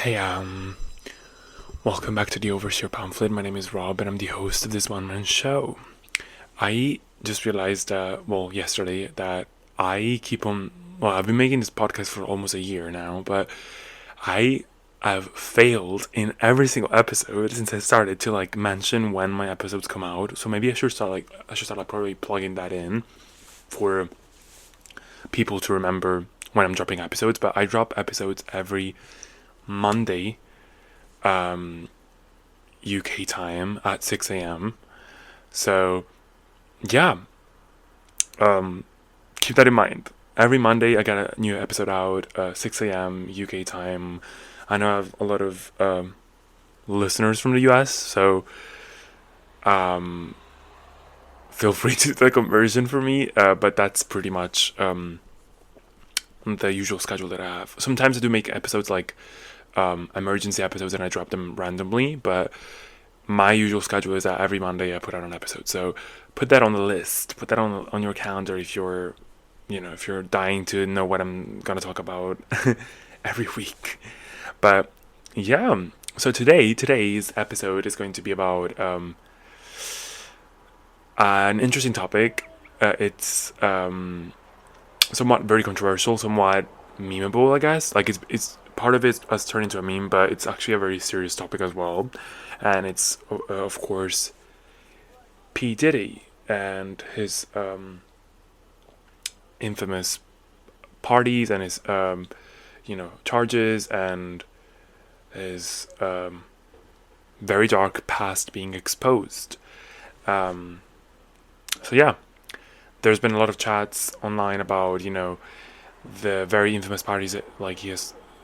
Hey, welcome back to the Overseer Pamphlet. My name is Rob, and I'm the host of this one-man show. I just realized, yesterday, that I've been making this podcast for almost a year now, but I have failed in every single episode since I started to, mention when my episodes come out. So maybe I should start, probably plugging that in for people to remember when I'm dropping episodes, but I drop episodes every Monday, UK time at 6 a.m. So, yeah, keep that in mind. Every Monday I get a new episode out, 6 a.m. UK time. I know I have a lot of listeners from the US, so feel free to do the conversion for me, but that's pretty much the usual schedule that I have. Sometimes I do make episodes emergency episodes and I drop them randomly, but my usual schedule is that every Monday I put out an episode. So put that on the list, put that on your calendar if you're dying to know what I'm gonna talk about every week. But yeah, so today's episode is going to be about an interesting topic. It's somewhat very controversial, somewhat memeable, I guess. It's part of it has turned into a meme, but it's actually a very serious topic as well. And it's of course P Diddy and his infamous parties and his charges and his very dark past being exposed. So yeah, there's been a lot of chats online about the very infamous parties that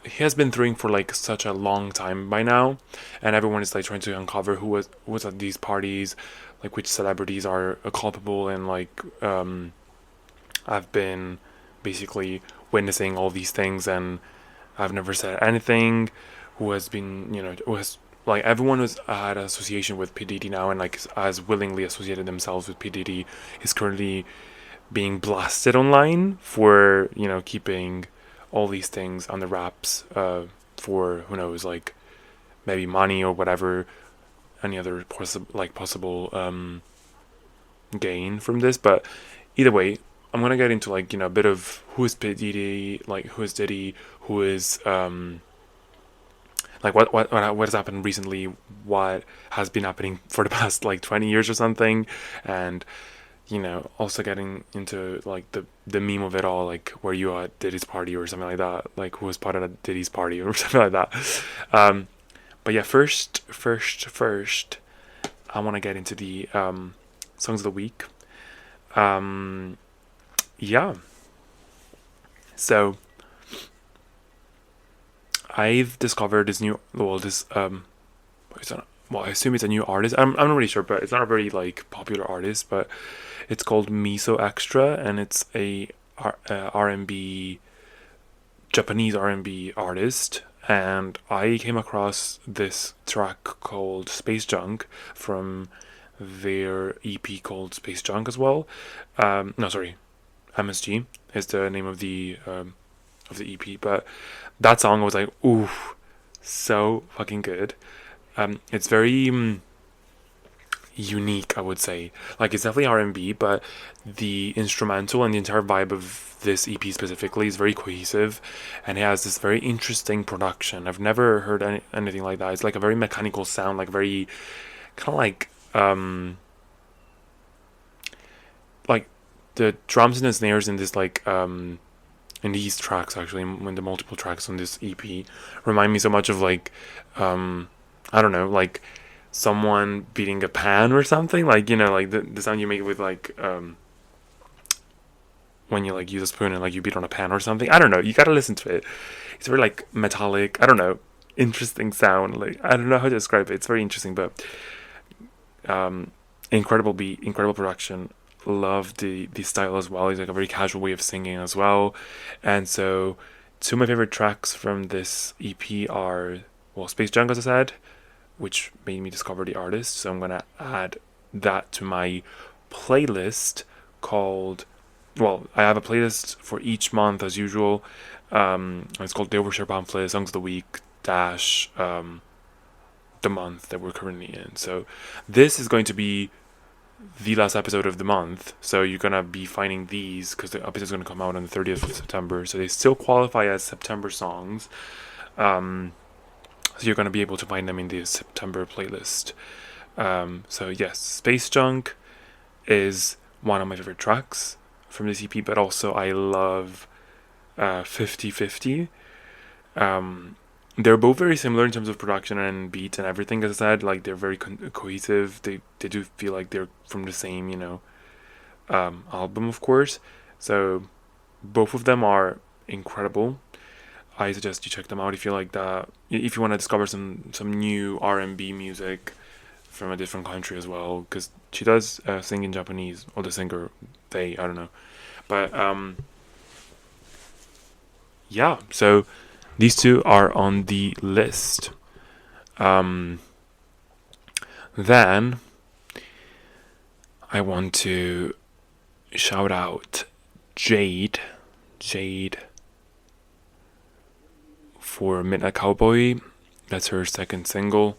he has been throwing for such a long time by now, and everyone is trying to uncover who was at these parties, which celebrities are culpable, and I've been basically witnessing all these things and I've never said anything. Who has been who has everyone who's had an association with P Diddy now and has willingly associated themselves with P Diddy is currently being blasted online for keeping all these things on the wraps, for who knows, maybe money or whatever, any other possible gain from this. But either way, I'm gonna get into a bit of who is P Diddy, who is Diddy, who is what has happened recently, what has been happening for the past 20 years or something, and also getting into the meme of it all, were you at Diddy's party or something like that, who was part of Diddy's party or something like that. But yeah, first, I want to get into the songs of the week. Yeah. So I've discovered this new, I assume it's a new artist. I'm not really sure, but it's not a very popular artist, but it's called Miso Extra, and it's a R&B, Japanese R&B artist. And I came across this track called Space Junk from their EP called Space Junk as well. MSG is the name of the EP, but that song was ooh, so fucking good. It's very unique, I would say. It's definitely R&B, but the instrumental and the entire vibe of this EP specifically is very cohesive, and it has this very interesting production. I've never heard anything like that. It's a very mechanical sound, very kind of the drums and the snares in this in these tracks, actually, when the multiple tracks on this EP remind me so much of I don't know, someone beating a pan or something, the sound you make with when you use a spoon and you beat on a pan or something. I don't know, you gotta listen to it. It's very metallic, I don't know, interesting sound. I don't know how to describe it. It's very interesting, but incredible beat, incredible production. Love the style as well. It's a very casual way of singing as well. And so two of my favorite tracks from this EP are Space Junk, as I said, which made me discover the artist. So I'm gonna add that to my playlist called, I have a playlist for each month as usual. It's called The Overshare Pamphlet, Songs of the Week dash the month that we're currently in. So this is going to be the last episode of the month. So you're gonna be finding these because the episode's gonna come out on the 30th of September. So they still qualify as September songs. So you're gonna be able to find them in the September playlist. So yes, Space Junk is one of my favorite tracks from this EP, but also I love 50/50. They're both very similar in terms of production and beats and everything. As I said, like they're very cohesive. They do feel like they're from the same, album, of course. So both of them are incredible. I suggest you check them out if you like that. If you want to discover some new R&B music from a different country as well, because she does sing in Japanese, or the singer, I don't know, but yeah. So these two are on the list. Then I want to shout out Jade for Midnight Cowboy. That's her second single.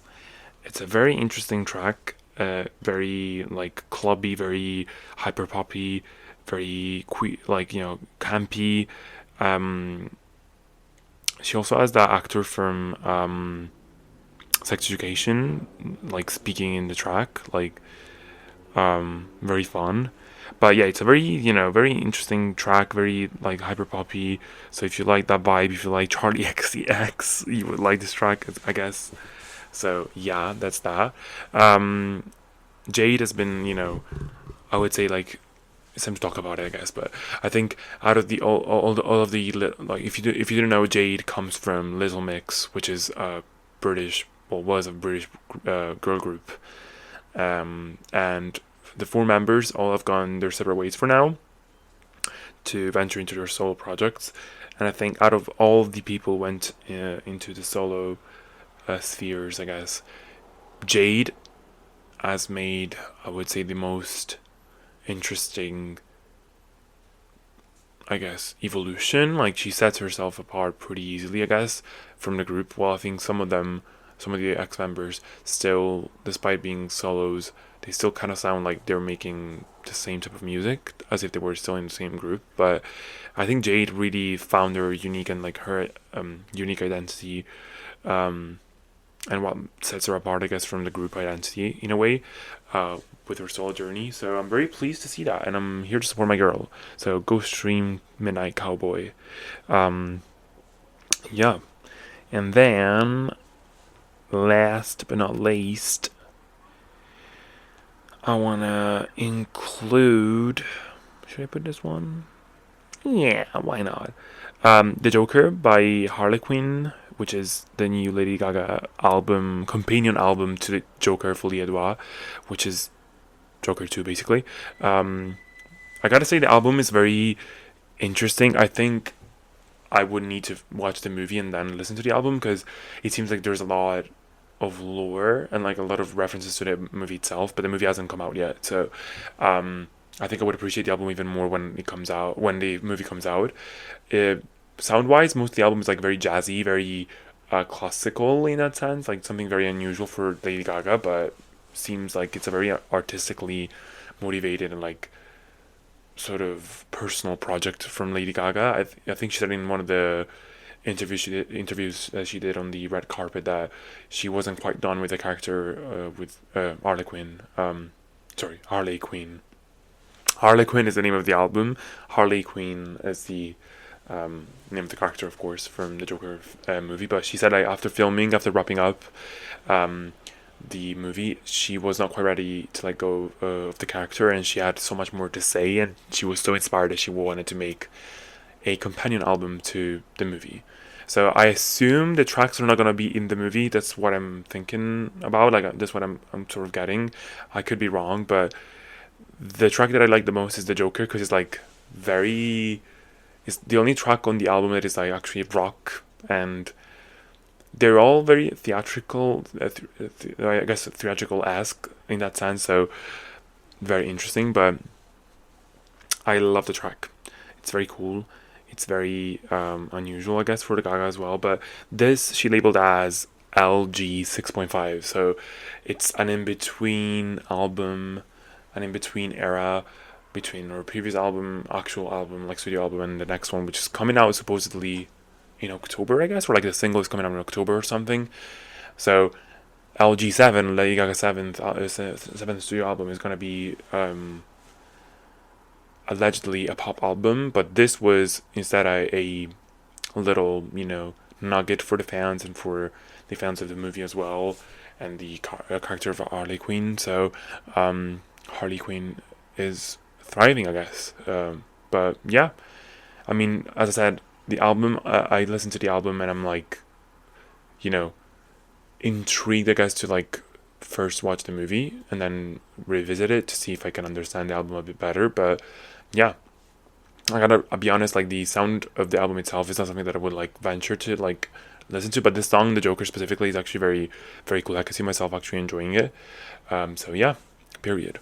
It's a very interesting track, very like clubby, very hyper poppy, very campy. She also has that actor from Sex Education, like speaking in the track, like very fun. But yeah, it's a very interesting track, very like hyper poppy. So if you like that vibe, if you like Charlie XCX, you would like this track, I guess. So yeah, that's that. Jade has been, I would say like it's time to talk about it, I guess. But I think out of the all of the like if you didn't know, Jade comes from Little Mix, which is a British, was a British girl group, and the four members all have gone their separate ways for now to venture into their solo projects. And I think out of all the people went into the solo spheres, I guess, Jade has made, I would say, the most interesting, I guess, evolution. Like she sets herself apart pretty easily, I guess, from the group. While I think some of the ex members still, despite being solos, they still kind of sound like they're making the same type of music as if they were still in the same group. But I think Jade really found her unique and like her unique identity, and what sets her apart, I guess, from the group identity in a way, with her solo journey. So I'm very pleased to see that, and I'm here to support my girl. So go stream Midnight Cowboy. Yeah. And then, last but not least, I want to include... Should I put this one? Yeah, why not? The Joker by Harley Quinn, which is the new Lady Gaga album, companion album to the Joker Folie à Deux, which is Joker 2, basically. I gotta say, the album is very interesting. I think I would need to watch the movie and then listen to the album, because it seems like there's a lot of lore and like a lot of references to the movie itself, but the movie hasn't come out yet. So I think I would appreciate the album even more when the movie comes out. Sound wise, most of the album is like very jazzy, very classical in that sense, like something very unusual for Lady Gaga, but seems like it's a very artistically motivated and like sort of personal project from Lady Gaga. I think she said in one of the interviews that she did on the red carpet that she wasn't quite done with the character with Harley Quinn. Harley Quinn. Harley Quinn is the name of the album. Harley Quinn is the name of the character, of course, from the Joker movie. But she said, like, after wrapping up the movie, she was not quite ready to let go of the character, and she had so much more to say, and she was so inspired that she wanted to make a companion album to the movie. So I assume the tracks are not gonna be in the movie. That's what I'm thinking about. Like, that's what I'm sort of getting. I could be wrong, but the track that I like the most is the Joker, because it's like it's the only track on the album that is like actually rock, and they're all very theatrical, I guess theatrical-esque in that sense, so very interesting. But I love the track. It's very cool. It's very unusual, I guess, for the Gaga as well. But this she labeled as LG 6.5. So it's an in between album, an in between era between her previous album, actual album, like studio album, and the next one, which is coming out supposedly in October, I guess, or like the single is coming out in October or something. So LG 7, Lady Gaga seventh studio album, is gonna be allegedly a pop album, but this was instead a little, nugget for the fans and for the fans of the movie as well, and the character of Harley Quinn. So Harley Quinn is thriving, I guess. But yeah, I mean, as I said, the album, I listened to the album and I'm like, you know, intrigued, I guess, to like first watch the movie and then revisit it to see if I can understand the album a bit better. But yeah, I gotta I'll be honest, like the sound of the album itself is not something that I would like venture to like listen to, but this song, The Joker specifically, is actually very, very cool. I can see myself actually enjoying it. So yeah, period.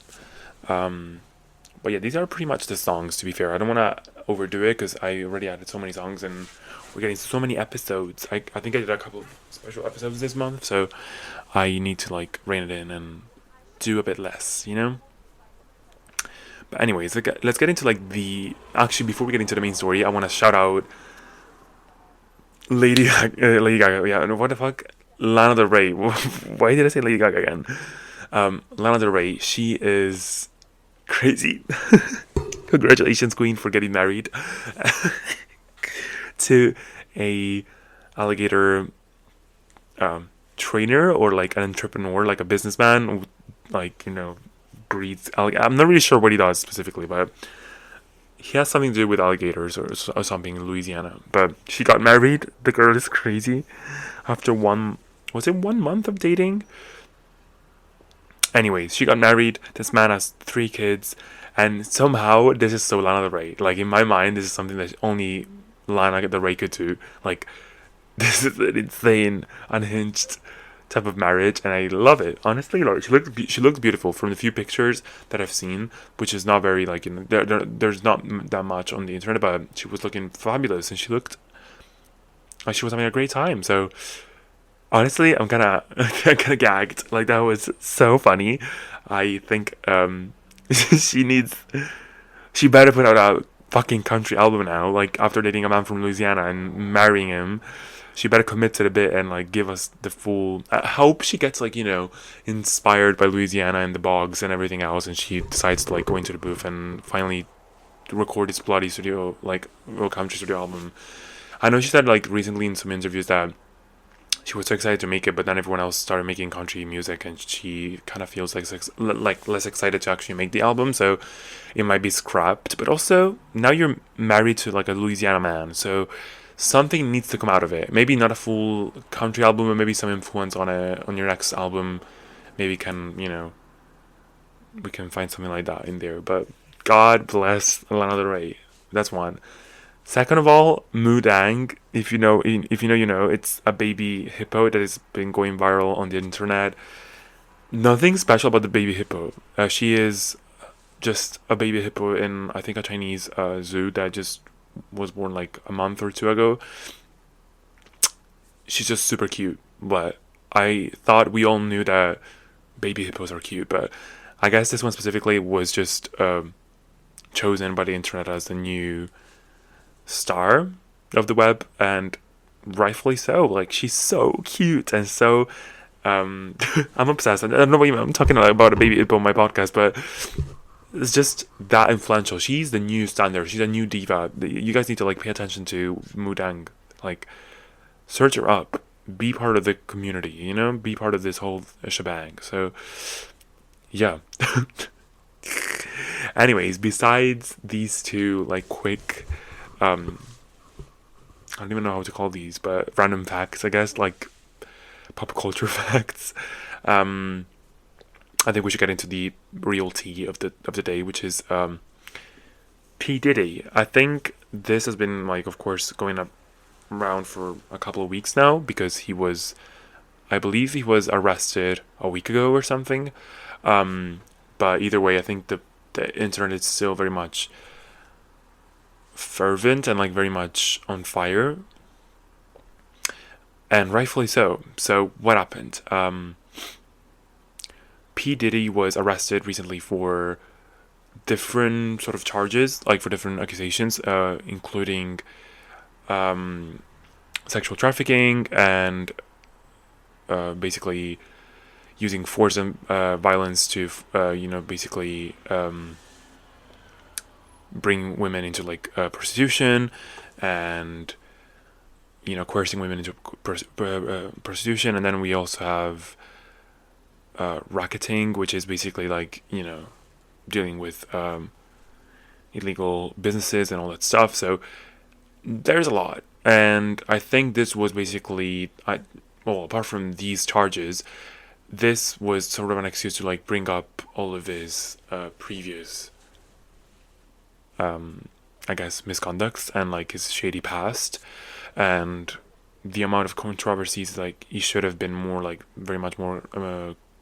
But yeah, these are pretty much the songs, to be fair. I don't want to overdo it because I already added so many songs and we're getting so many episodes. I think I did a couple of special episodes this month, so I need to like rein it in and do a bit less, you know? But anyways, let's get into like the... Actually, before we get into the main story, I want to shout out Lady Gaga, yeah, what the fuck? Lana Del Rey. Why did I say Lady Gaga again? Lana Del Rey, she is crazy. Congratulations, Queen, for getting married to a alligator trainer, or like an entrepreneur, like a businessman who, like, breeds I'm not really sure what he does specifically, but he has something to do with alligators or something in Louisiana. But she got married. The girl is crazy. After was it 1 month of dating? Anyways, she got married. This man has 3 kids. And somehow, this is so Lana Del Rey. Like, in my mind, this is something that only Lana Del Rey could do. Like, this is an insane, unhinged type of marriage, and I love it. Honestly, like, she looks beautiful from the few pictures that I've seen, which is not very, like, there's not that much on the internet, but she was looking fabulous, and she looked like she was having a great time. So honestly, I'm kind of gagged. Like, that was so funny. I think she better put out a fucking country album now. Like, after dating a man from Louisiana and marrying him, she better commit to the bit and like give us the full... I hope she gets like, inspired by Louisiana and the bogs and everything else, and she decides to like go into the booth and finally record this bloody studio, like, real country studio album. I know she said like recently in some interviews that she was so excited to make it, but then everyone else started making country music, and she kind of feels like less excited to actually make the album, so it might be scrapped. But also, now you're married to like a Louisiana man, so something needs to come out of it. Maybe not a full country album, but maybe some influence on your next album. Maybe we can find something like that in there. But God bless Lana Del Rey. That's one. Second of all, Moo Deng. If you know, you know. It's a baby hippo that has been going viral on the internet. Nothing special about the baby hippo. She is just a baby hippo in, I think, a Chinese zoo that just was born like a month or 2 ago. She's just super cute, but I thought we all knew that baby hippos are cute, but I guess this one specifically was just chosen by the internet as the new star of the web, and rightfully so. Like, she's so cute and so I'm obsessed. I don't know what I'm talking about a baby hippo on my podcast, but it's just that influential. She's the new standard. She's a new diva. You guys need to like pay attention to Moo Deng. Like, search her up. Be part of the community. Be part of this whole shebang. So, yeah. Anyways, besides these two like quick, I don't even know how to call these, but random facts, I guess, like pop culture facts. I think we should get into the real tea of the day, which is P Diddy. I think this has been like, of course, going up around for a couple of weeks now, because I believe he was arrested a week ago or something. But either way, I think the internet is still very much fervent and like very much on fire, and rightfully so. So what happened? P Diddy was arrested recently for different sort of charges, like for different accusations, including sexual trafficking and basically using force and violence to basically bring women into like prostitution, and coercing women into prostitution. And then we also have racketing, which is basically like dealing with illegal businesses and all that stuff. So there's a lot, and I think this was basically apart from these charges, this was sort of an excuse to like bring up all of his previous I guess misconducts and like his shady past, and the amount of controversies like he should have been more like very much more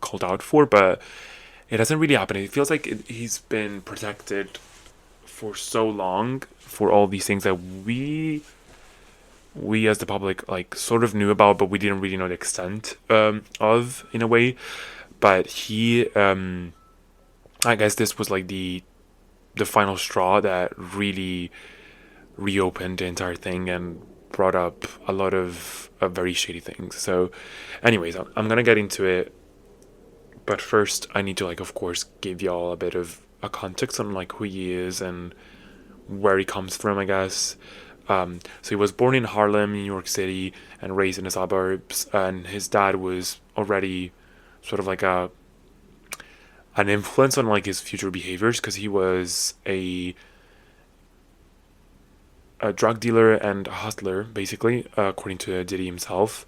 called out for, but it hasn't really happened. It feels like he's been protected for so long for all these things that we as the public like sort of knew about, but we didn't really know the extent of, in a way. But he I guess this was like the final straw that really reopened the entire thing and brought up a lot of very shady things. So anyways, I'm gonna get into it, but first I need to like of course give y'all a bit of a context on like who he is and where he comes from, I guess. So he was born in Harlem, New York City, and raised in the suburbs, and his dad was already sort of like an influence on like his future behaviors, because he was a drug dealer and a hustler, basically, according to Diddy himself.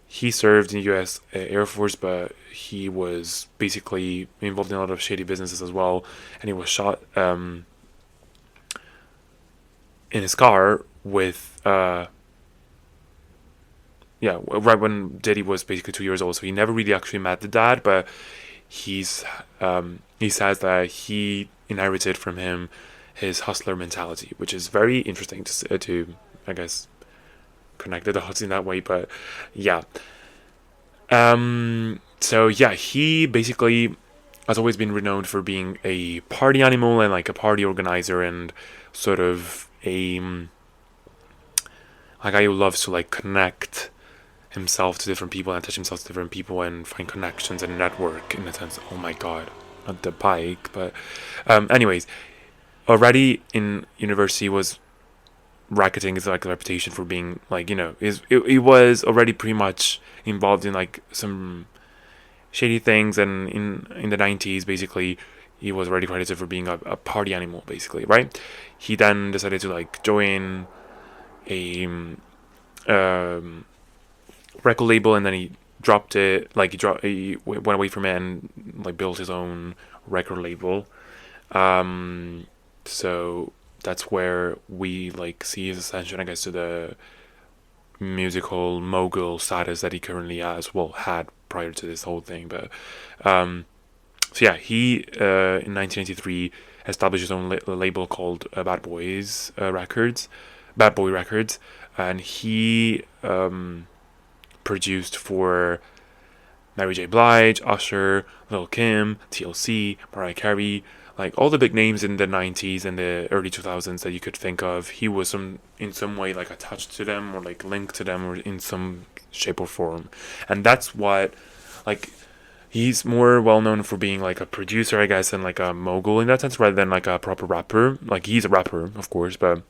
He served in the U.S. Air Force, but he was basically involved in a lot of shady businesses as well, and he was shot in his car with right when Diddy was basically 2 years old. So he never really actually met the dad, but he says that he inherited from him his hustler mentality, which is very interesting to I guess connect the dots in that way. But yeah, so yeah, he basically has always been renowned for being a party animal and like a party organizer, and sort of a guy who loves to like connect himself to different people and attach himself to different people and find connections and network, in a sense. Oh my god, not the bike. But anyways, already in university was racketing is like a reputation for being like, he was already pretty much involved in like some shady things, and in the 90s basically he was already credited for being a party animal, basically, right? He then decided to like join a record label, and then he dropped it, like he went away from it and like built his own record label. So that's where we like see his ascension, I guess, to the musical mogul status that he currently had prior to this whole thing. But so yeah, he in 1983 established his own label called Bad Boy Records, and he produced for Mary J. Blige, Usher, Lil Kim, TLC, Mariah Carey, like all the big names in the 90s and the early 2000s that you could think of. He was in some way like attached to them, or like linked to them, or in some shape or form. And that's what, like, he's more well known for being like a producer, I guess, and like a mogul in that sense, rather than like a proper rapper. Like, he's a rapper, of course, but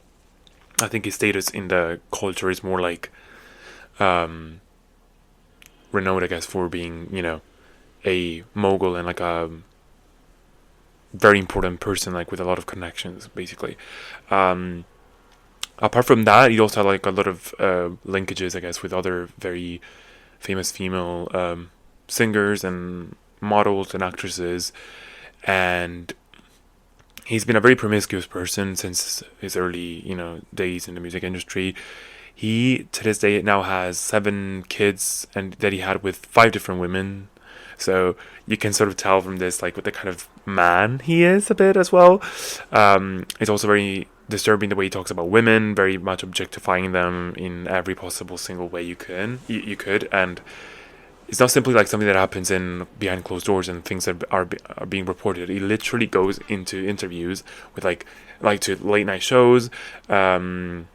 I think his status in the culture is more like renowned, I guess, for being, a mogul and like a very important person, like with a lot of connections, basically. Apart from that, he also had like a lot of linkages, I guess, with other very famous female singers and models and actresses, and he's been a very promiscuous person since his early, days in the music industry. He, to this day, now has 7 kids, and that he had with 5 different women. So you can sort of tell from this, like, what the kind of man he is a bit as well. He's also very disturbing the way he talks about women, very much objectifying them in every possible single way you could, and it's not simply like something that happens in behind closed doors and things that are being reported. He literally goes into interviews with like to late night shows, and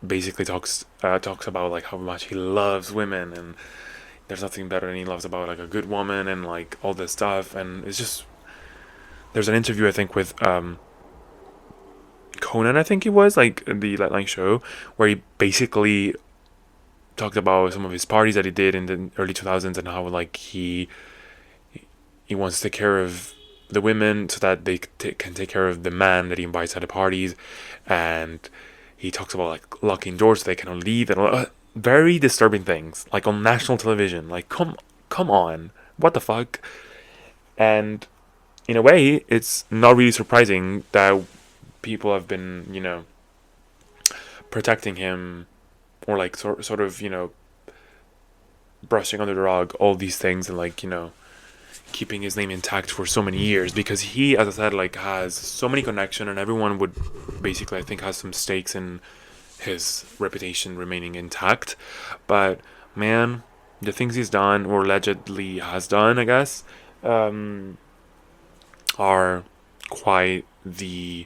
basically talks about like how much he loves women, and there's nothing better than he loves about like a good woman and like all this stuff. And it's just, there's an interview I think with Conan, I think it was, like the late night show, where he basically talked about some of his parties that he did in the early 2000s and how like he wants to take care of the women so that they can take care of the man that he invites at the parties, and he talks about like locking doors so they cannot leave, and very disturbing things like on national television. Like come on, what the fuck? And in a way, it's not really surprising that people have been, protecting him, or like sort of, brushing under the rug all these things, and like, keeping his name intact for so many years, because he, as I said, like has so many connection, and everyone would basically, I think, has some stakes in his reputation remaining intact. But man, the things he's done, or allegedly has done, I guess, are quite the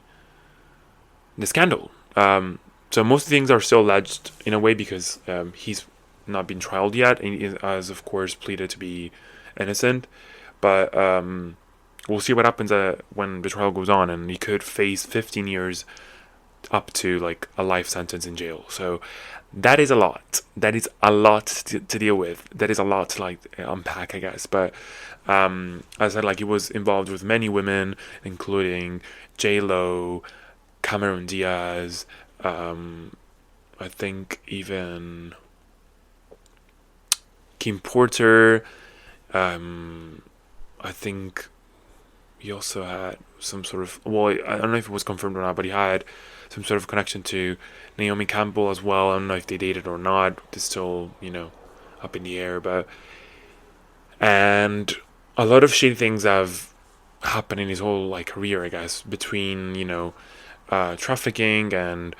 scandal. So most things are still alleged in a way, because he's not been trialed yet, and he has of course pleaded to be innocent. But we'll see what happens when the trial goes on, and he could face 15 years up to like a life sentence in jail. So that is a lot. That is a lot to deal with. That is a lot to like unpack, I guess. But as I said, like he was involved with many women, including J-Lo, Cameron Diaz, I think even Kim Porter. I think he also had some sort of, well, I don't know if it was confirmed or not, but he had some sort of connection to Naomi Campbell as well. I don't know if they dated or not. It's still, up in the air. And a lot of shady things have happened in his whole like career, I guess, between, trafficking and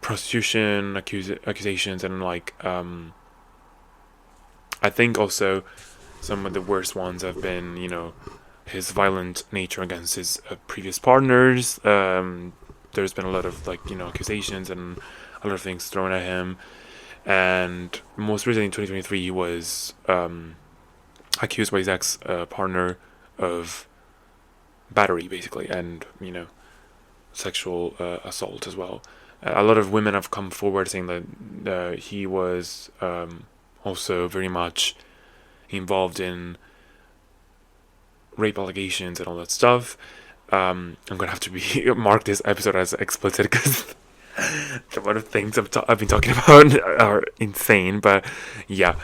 prostitution accusations, and like I think also some of the worst ones have been, his violent nature against his previous partners. There's been a lot of like, accusations and a lot of things thrown at him. And most recently in 2023, he was accused by his ex partner of battery, basically, and, sexual assault as well. A lot of women have come forward saying that he was also very much involved in rape allegations and all that stuff. I'm gonna have to mark this episode as explicit, because the amount of things I've been talking about are insane. But yeah,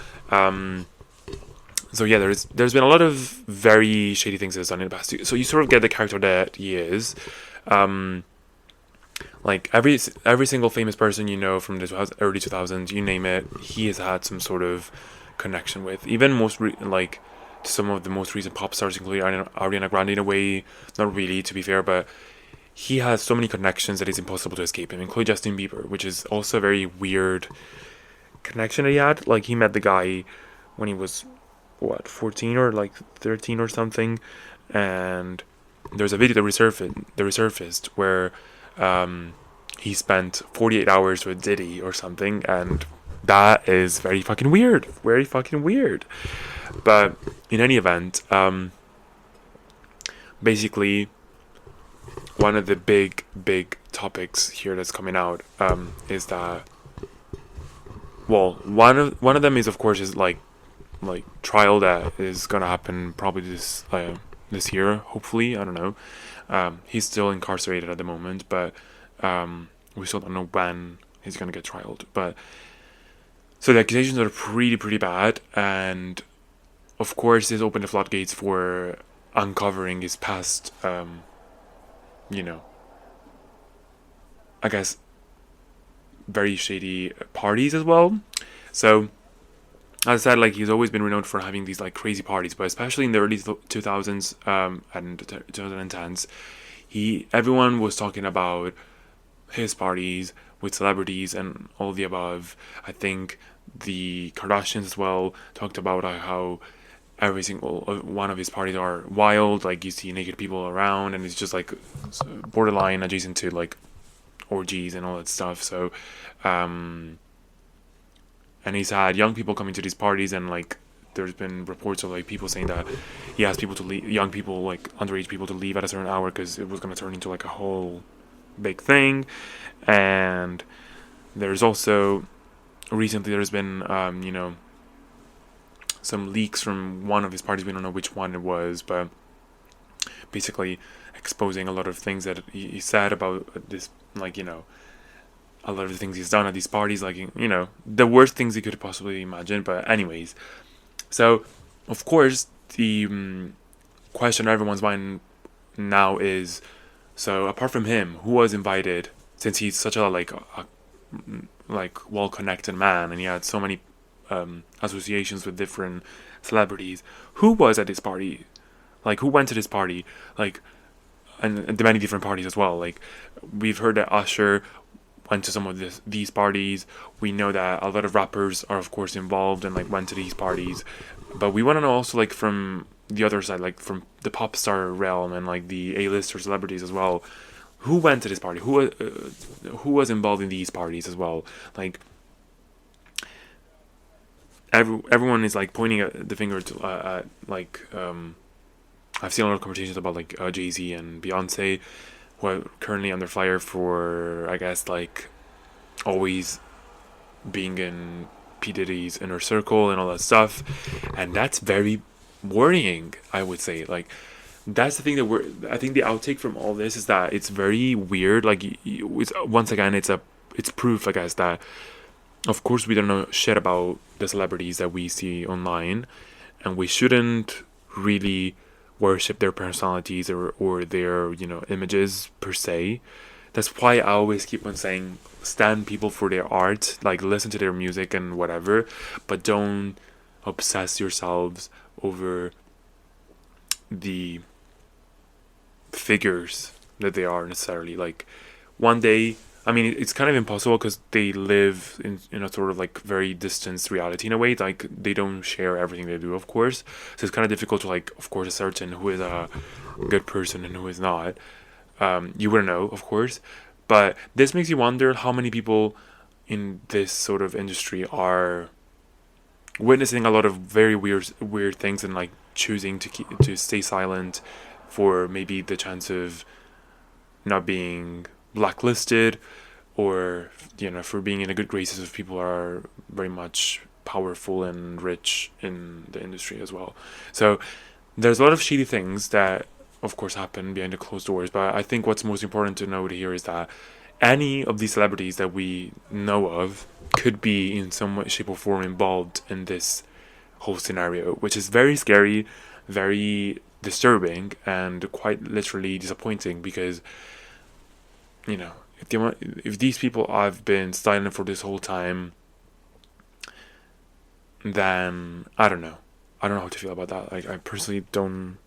so yeah, there's been a lot of very shady things that's done in the past. So you sort of get the character that he is. Like every single famous person from the early 2000s, you name it, he has had some sort of connection with. Even like some of the most recent pop stars, including Ariana Grande, in a way, not really, to be fair, but he has so many connections that it's impossible to escape him, including Justin Bieber, which is also a very weird connection that he had. Like he met the guy when he was 14 or like 13 or something, and there's a video that resurfaced where he spent 48 hours with Diddy or something, and that is very fucking weird. But in any event, basically, one of the big topics here that's coming out is that, well, one of them is, of course, is like trial that is gonna happen probably this year, hopefully. I don't know. He's still incarcerated at the moment, but we still don't know when he's gonna get trialed. But so the accusations are pretty bad, and of course this opened the floodgates for uncovering his past, I guess, very shady parties as well. So as I said, like he's always been renowned for having these like crazy parties, but especially in the early 2000s and 2010s, everyone was talking about his parties with celebrities and all the above. I think the Kardashians as well talked about how every single one of his parties are wild. Like you see naked people around, and it's just like borderline adjacent to like orgies and all that stuff. So, and he's had young people coming to these parties, and like there's been reports of like people saying that he asked people to leave, young people like underage people to leave at a certain hour because it was going to turn into like a whole big thing. And there's also recently there's been some leaks from one of his parties. We don't know which one it was, but basically exposing a lot of things that he said about this, like a lot of the things he's done at these parties, like the worst things he could possibly imagine. But anyways, so of course the question on everyone's mind now is, so apart from him, who was invited, since he's such a like well-connected man and he had so many associations with different celebrities, who was at this party, like who went to this party, like and the many different parties as well. Like we've heard that Usher went to some of these parties. We know that a lot of rappers are of course involved and like went to these parties, but we want to know also like from the other side, like from the pop star realm and like the A-lister celebrities as well, who went to this party, who was involved in these parties as well. Like everyone is like pointing at the finger to I've seen a lot of conversations about like Jay-Z and Beyonce, who are currently under fire for, I guess, like always being in P Diddy's inner circle and all that stuff, and that's very worrying, I would say. Like that's the thing that I think the outtake from all this is that it's very weird. Like it's, once again, it's proof, I guess, that of course we don't know shit about the celebrities that we see online, and we shouldn't really worship their personalities or their images per se. That's why I always keep on saying stand people for their art, like listen to their music and whatever, but don't obsess yourselves over the figures that they are necessarily. Like one day, I mean, it's kind of impossible because they live in a sort of like very distanced reality in a way. Like they don't share everything they do, of course. So it's kind of difficult to like, of course, ascertain who is a good person and who is not. You wouldn't know, of course. But this makes you wonder how many people in this sort of industry are witnessing a lot of very weird things and like choosing to stay silent for maybe the chance of not being blacklisted, or for being in a good graces of people who are very much powerful and rich in the industry as well. So there's a lot of shady things that of course happen behind the closed doors, but I think what's most important to note here is that any of these celebrities that we know of could be in some way, shape or form involved in this whole scenario, which is very scary, very disturbing, and quite literally disappointing, because if these people have been silent for this whole time, then I don't know how to feel about that. Like I personally don't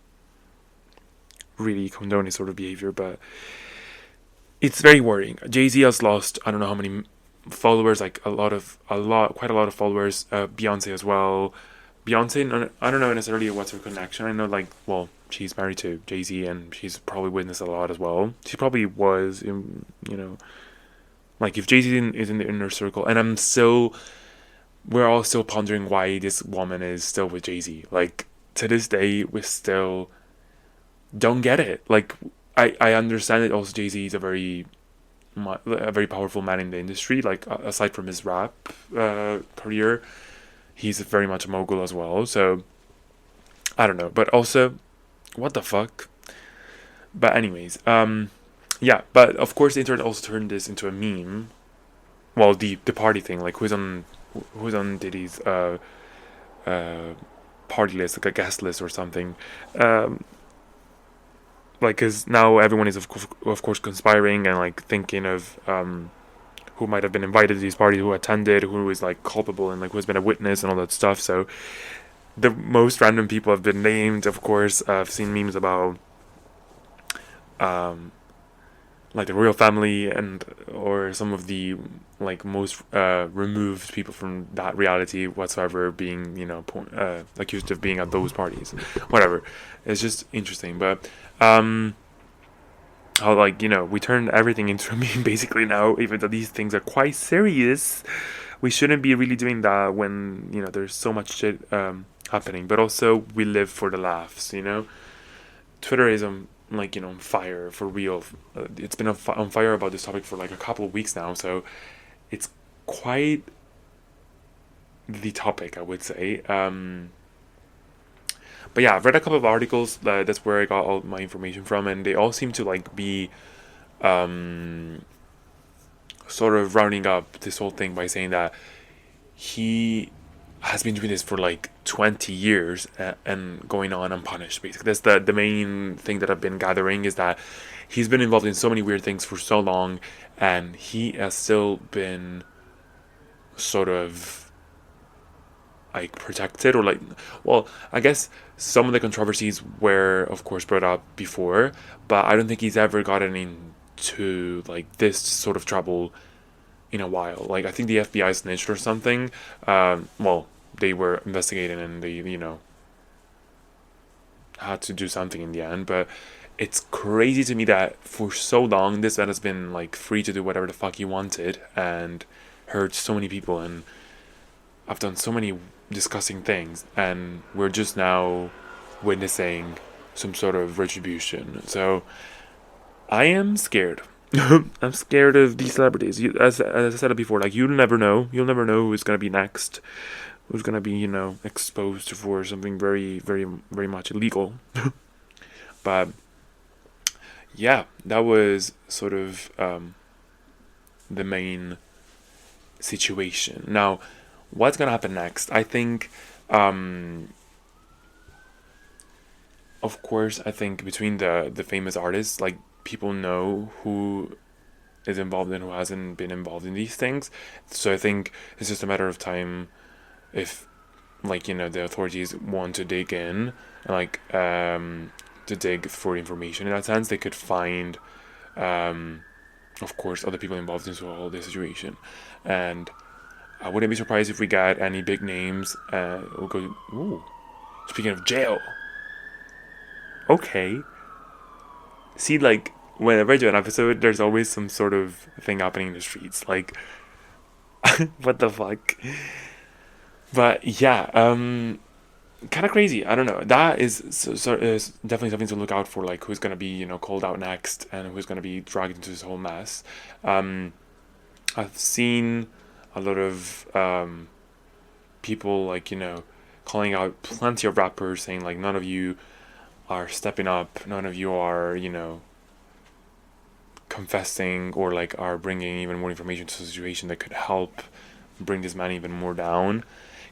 really condone this sort of behavior, but it's very worrying. Jay-Z has lost I don't know how many followers, like quite a lot of followers. Beyonce as well. Beyonce, I don't know necessarily what's her connection. I know like, well, she's married to Jay-Z and she's probably witnessed a lot as well. She probably was like if Jay-Z is in the inner circle, and we're all still pondering why this woman is still with Jay-Z. Like to this day, we still don't get it. Like I understand that also Jay-Z is a very powerful man in the industry. Like aside from his rap career, he's very much a mogul as well. So I don't know, but also, what the fuck? But anyways, yeah. But of course, the internet also turned this into a meme. Well, the party thing, like who's on Diddy's party list, like a guest list or something. Like, cause now everyone is of course conspiring and like thinking of who might have been invited to these parties, who attended, who is like culpable, and like who has been a witness and all that stuff. So the most random people have been named. Of course, I've seen memes about like the royal family and or some of the like most removed people from that reality whatsoever being accused of being at those parties. Whatever, it's just interesting. But how like we turned everything into a meme basically now, even though these things are quite serious. We shouldn't be really doing that when there's so much shit happening. But also we live for the laughs. Twitter is on fire for real. It's been on fire about this topic for like a couple of weeks now, so it's quite the topic, I would say. But yeah, I've read a couple of articles. That's where I got all my information from, and they all seem to like be sort of rounding up this whole thing by saying that he has been doing this for like 20 years and going on unpunished. Basically, that's the main thing that I've been gathering, is that he's been involved in so many weird things for so long, and he has still been sort of like protected, or like, well, I guess some of the controversies were of course brought up before, but I don't think he's ever gotten into like this sort of trouble in a while. Like, I think the FBI snitched or something. Well, they were investigating and they, had to do something in the end. But it's crazy to me that for so long this man has been like free to do whatever the fuck he wanted and hurt so many people, and I've done so many disgusting things, and we're just now witnessing some sort of retribution. So I am scared. I'm scared of these celebrities. As I said it before, like, you'll never know. You'll never know who's gonna be next, who's gonna be exposed for something very, very, very much illegal. But yeah, that was sort of the main situation. Now, what's gonna happen next? I think, of course, I think between the famous artists, like, people know who is involved and who hasn't been involved in these things. So I think it's just a matter of time if, like, the authorities want to dig in, like, to dig for information in that sense. They could find, of course, other people involved in all this situation. And I wouldn't be surprised if we got any big names. We'll go, ooh, speaking of jail. Okay. See, like, whenever I do an episode, there's always some sort of thing happening in the streets. Like, what the fuck? But yeah, kind of crazy. I don't know. That is is definitely something to look out for. Like, who's gonna be called out next, and who's gonna be dragged into this whole mess. I've seen a lot of people, like, calling out plenty of rappers, saying like, none of you are stepping up, none of you are confessing, or like are bringing even more information to the situation that could help bring this man even more down.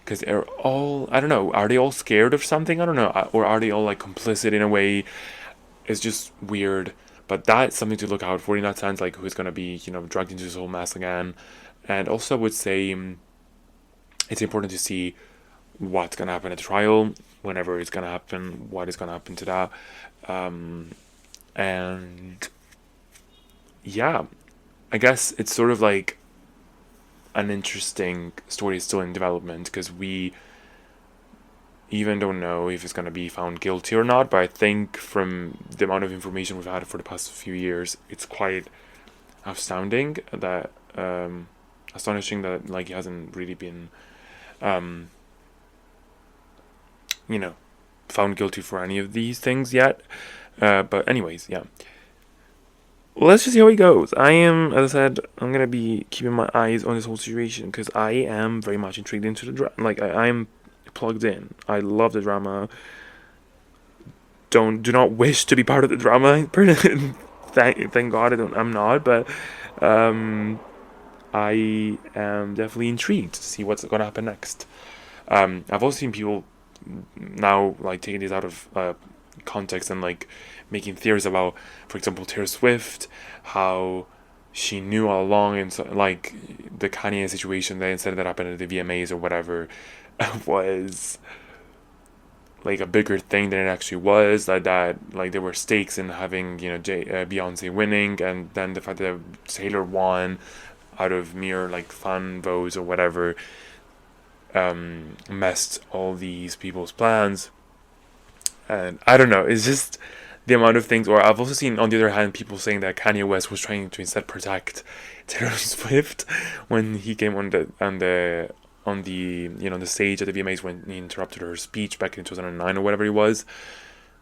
Because they're all, I don't know, are they all scared of something? I don't know. Or are they all like complicit in a way? It's just weird. But that's something to look out for in that sense, like, who's going to be dragged into this whole mess again. And also I would say it's important to see what's going to happen at the trial, whenever it's going to happen, what is going to happen to that. And yeah, I guess it's sort of like an interesting story still in development, because we even don't know if it's going to be found guilty or not. But I think from the amount of information we've had for the past few years, it's quite astounding that astonishing that, like, he hasn't really been found guilty for any of these things yet. But anyways, yeah, let's just see how he goes. As I said, I'm gonna be keeping my eyes on this whole situation, because I am very much intrigued into the drama. Like, I'm plugged in. I love the drama. Do not wish to be part of the drama. Thank God I'm not. But I am definitely intrigued to see what's gonna happen next. I've also seen people now, like, taking this out of context and, like, making theories about, for example, Taylor Swift, how she knew all along, and so, like the Kanye situation that instead that happened at the VMAs or whatever was like a bigger thing than it actually was. That like there were stakes in having Beyonce winning, and then the fact that Taylor won out of mere like fan votes or whatever messed all these people's plans. And I don't know, it's just the amount of things. Or I've also seen, on the other hand, people saying that Kanye West was trying to instead protect Taylor Swift when he came on the the stage at the VMAs when he interrupted her speech back in 2009 or whatever it was.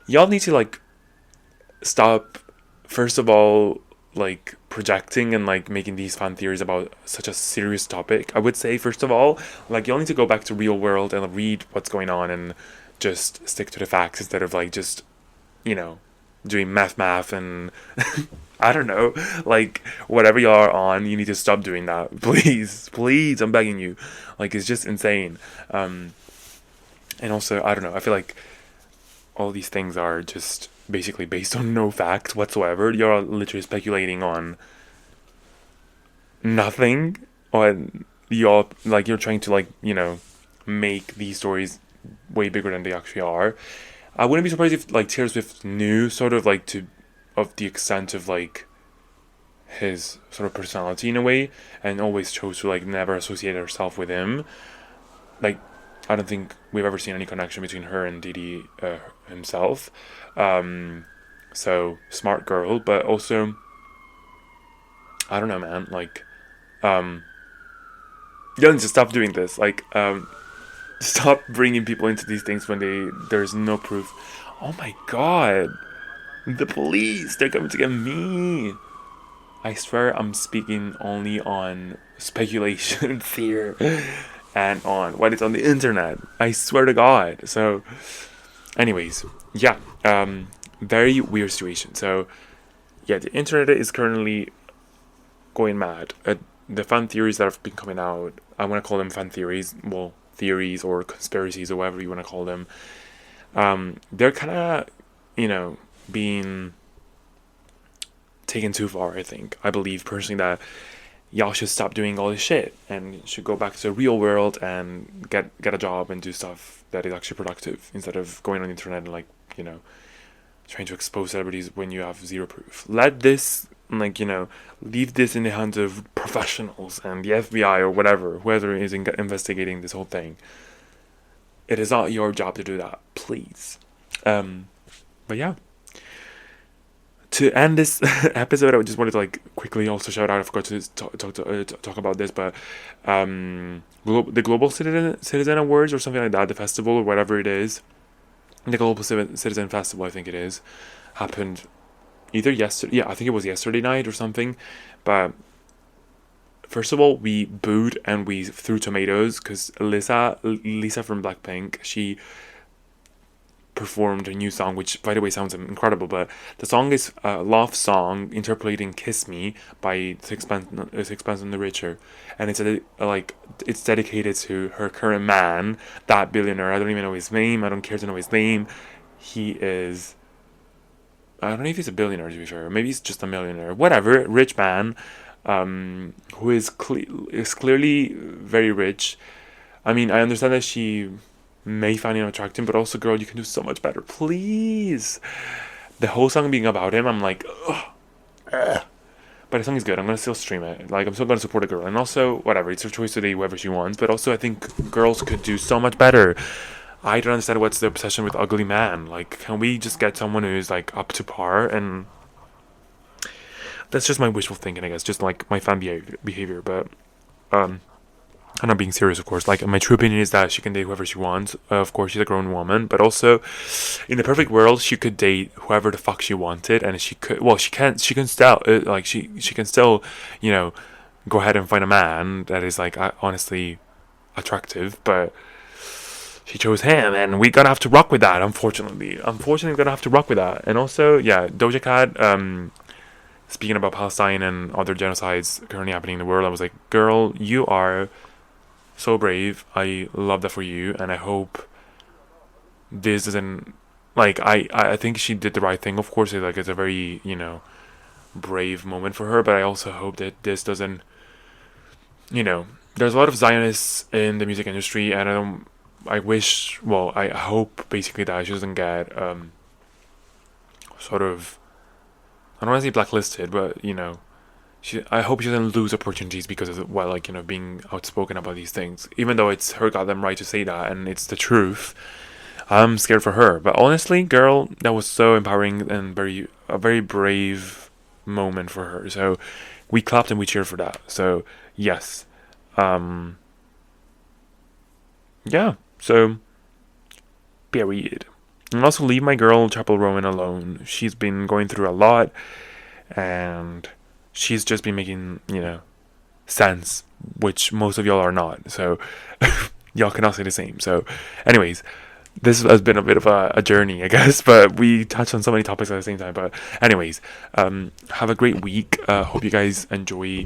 Y'all need to like stop, first of all, like projecting and like making these fan theories about such a serious topic. I would say, first of all, like y'all need to go back to real world and read what's going on and just stick to the facts instead of like just doing math and I don't know, like whatever y'all are on, you need to stop doing that. Please, I'm begging you. Like, it's just insane. And also, I don't know, I feel like all these things are just basically based on no facts whatsoever. You're literally speculating on nothing, on you're trying to make these stories way bigger than they actually are. I wouldn't be surprised if like Taylor Swift knew sort of like to of the extent of like his sort of personality in a way, and always chose to like never associate herself with him. Like, I don't think we've ever seen any connection between her and Diddy himself. So smart girl, but also I don't know, man. Like, you need to stop doing this. Like, stop bringing people into these things when there's no proof. Oh my god, the police! They're coming to get me. I swear I'm speaking only on speculation here and on what is on the internet. I swear to God. So, anyways, yeah, very weird situation. So, yeah, the internet is currently going mad. The fan theories that have been coming out, I want to call them fan theories. Well, theories or conspiracies or whatever you want to call them. They're kind of, being taken too far, I think. I believe personally that y'all should stop doing all this shit and should go back to the real world and get a job and do stuff that is actually productive instead of going on the internet and trying to expose celebrities when you have zero proof. Let this leave this in the hands of professionals and the FBI or whatever, whoever is investigating this whole thing. It is not your job to do that, please. But yeah, to end this episode, I just wanted to quickly also shout out. I forgot to talk about this, but the Global Citizen Awards or something like that, the festival or whatever it is, the Global Citizen Festival, I think it is, happened either yesterday. Yeah, I think it was yesterday night or something. But first of all, we booed and we threw tomatoes because Lisa from Blackpink, she performed a new song, which by the way sounds incredible, but the song is a love song interpolating "Kiss Me" by Sixpence None the Richer, and it's dedicated to her current man, that billionaire. I don't even know his name. I don't care to know his name. He is, I don't know if he's a billionaire, to be fair. Maybe he's just a millionaire. Whatever, rich man, who is clearly very rich. I mean, I understand that she may find him attractive, but also, girl, you can do so much better, please. The whole song being about him, I'm like, ugh. But the song is good. I'm gonna still stream it. Like, I'm still gonna support a girl, and also, whatever, it's her choice to date whoever she wants. But also, I think girls could do so much better. I don't understand what's the obsession with ugly man. Like, can we just get someone who's up to par? And that's just my wishful thinking, I guess. Just like my fan behavior. But I'm not being serious, of course. Like, my true opinion is that she can date whoever she wants. Of course, she's a grown woman, but also, in the perfect world, she could date whoever the fuck she wanted, and she could. Well, she can still she can still, go ahead and find a man that is honestly attractive, but she chose him, and we gotta have to rock with that. Unfortunately, we gotta have to rock with that. And also, yeah, Doja Cat. Speaking about Palestine and other genocides currently happening in the world, I was like, girl, you are so brave. I love that for you, and I hope this isn't I think she did the right thing. Of course, it's a very brave moment for her. But I also hope that this doesn't, there's a lot of Zionists in the music industry, and I hope basically that she doesn't get sort of, I don't want to say blacklisted, but I hope she doesn't lose opportunities because of being outspoken about these things. Even though it's her goddamn right to say that and it's the truth, I'm scared for her. But honestly, girl, that was so empowering and a very brave moment for her. So we clapped and we cheered for that. So yes, yeah. So period. And also leave my girl Chapel Rowan alone. She's been going through a lot, and she's just been making, sense, which most of y'all are not. So y'all cannot say the same. So anyways, this has been a bit of a journey, I guess, but we touched on so many topics at the same time. But anyways, have a great week. Hope you guys enjoy,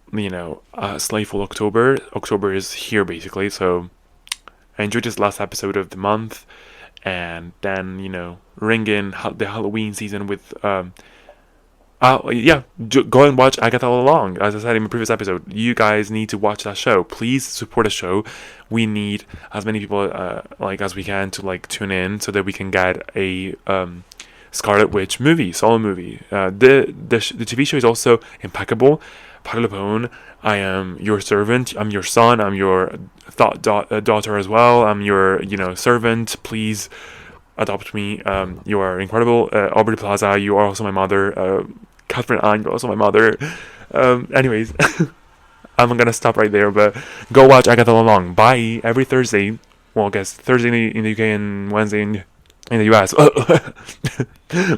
Slayful October. October is here, basically. So I enjoyed this last episode of the month. And then, ring in the Halloween season with... go and watch Agatha All Along. As I said in my previous episode, you guys need to watch that show. Please support the show. We need as many people as we can to tune in so that we can get a Scarlet Witch solo movie. The TV show is also impeccable. Patti LuPone, I am your servant. I'm your son. I'm your daughter as well. I'm your servant. Please adopt me. You are incredible. Aubrey Plaza, you are also my mother. Catherine Ann, you're also my mother. Anyways, I'm gonna stop right there. But go watch Agatha All Along. Bye. Every Thursday. Well, I guess Thursday in the UK and Wednesday in the US.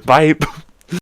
Bye.